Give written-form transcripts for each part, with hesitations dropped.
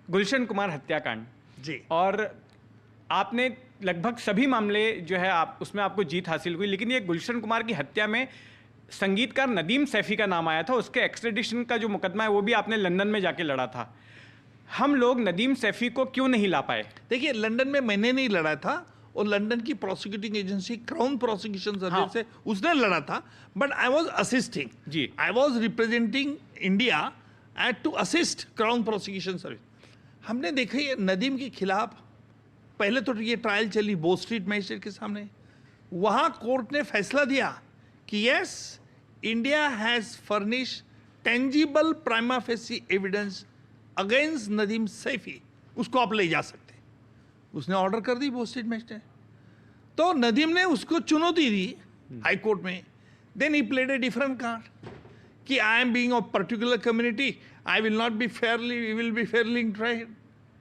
गुलशन कुमार हत्याकांड जी। और आपने लगभग सभी मामले जो है आप उसमें आपको जीत हासिल हुई, लेकिन ये गुलशन कुमार की हत्या में संगीतकार नदीम सैफी का नाम आया था। उसके एक्स्ट्रेडिशन का जो मुकदमा है वो भी आपने लंदन में जाके लड़ा था। हम लोग नदीम सैफी को क्यों नहीं ला पाए? देखिए, लंदन में मैंने नहीं लड़ा था, और लंदन की prosecuting agency crown prosecution service से उसने लड़ा था, बट आई वाज असिस्टिंग। जी। I was representing India at to assist crown prosecution service. हमने देखा ये नदीम के खिलाफ पहले तो ये ट्रायल चली बो स्ट्रीट मजिस्ट्रेट के सामने। वहाँ कोर्ट ने फैसला दिया कि yes, India has furnish tangible prima facie evidence against Nadeem Saifi, उसको आप ले जा सकते हैं। उसने ऑर्डर कर दी बो स्ट्रीट मजिस्ट्रेट। तो नदीम ने उसको चुनौती दी हाई कोर्ट में। Then he played a different card कि I am being of particular community, I will not be fairly will be fairly tried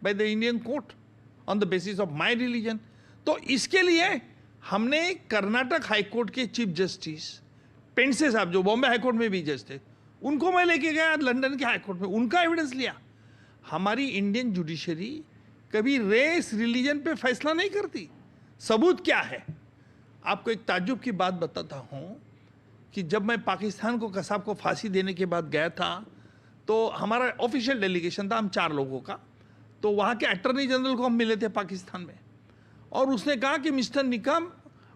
by the Indian court on the basis of my religion. तो इसके लिए हमने Karnataka high court के chief justice Pendse साहब, जो Bombay high court में भी जज थे, उनको मैं लेके गया लंदन के हाई कोर्ट में, उनका एविडेंस लिया। हमारी इंडियन जुडिशरी कभी रेस रिलीजन पे फैसला नहीं करती। सबूत क्या है? आपको एक ताज्जुब की बात बताता हूँ कि जब मैं पाकिस्तान को कसाब को फांसी देने के बाद गया था, तो हमारा ऑफिशियल डेलीगेशन था, हम 4 लोगों का। तो वहाँ के अटॉर्नी जनरल को हम मिले थे पाकिस्तान में, और उसने कहा कि mister Nikam,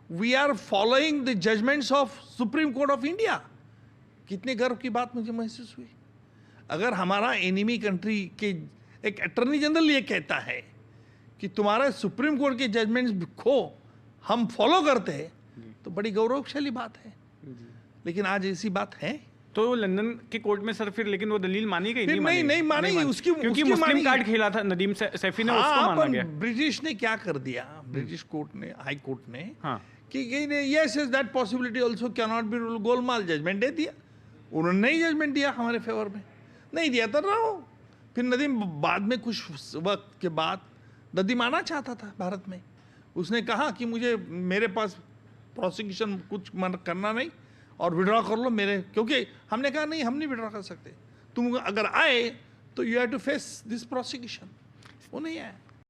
we are following the judgments of supreme court of India. कितने गर्व की बात मुझे महसूस हुई। अगर हमारा एनिमी कंट्री के एक अटॉर्नी जनरल ये कहता है कि तुम्हारा सुप्रीम कोर्ट के जजमेंट्स को हम फॉलो करते हैं, तो बड़ी गौरवशाली बात है। लेकिन आज ऐसी बात है तो लंदन के कोर्ट में सर फिर लेकिन वो दलील मानी गई? नहीं मानी उसकी, क्योंकि मुस्लिम कार्ड खेला था नदीम सैफी ने, उसको माना गया। ब्रिटिश ने क्या कर दिया, ब्रिटिश कोर्ट ने, हाई कोर्ट ने, हाँ, कि yes that possibility also can not be rule, गोलमाल जजमेंट दे दिया। उन्होंने नहीं जजमेंट दिया हमारे फेवर में, नहीं दिया तो रहो। फिर नदीम बाद में कुछ वक्त के बाद नदीम आना चाहता था भारत में। उसने कहा कि मुझे, मेरे पास प्रोसिक्यूशन कुछ करना नहीं और विड्रॉ कर लो मेरे, क्योंकि हमने कहा नहीं, हम नहीं विड्रॉ कर सकते, तुम अगर आए तो you have to face this prosecution. वो नहीं आया।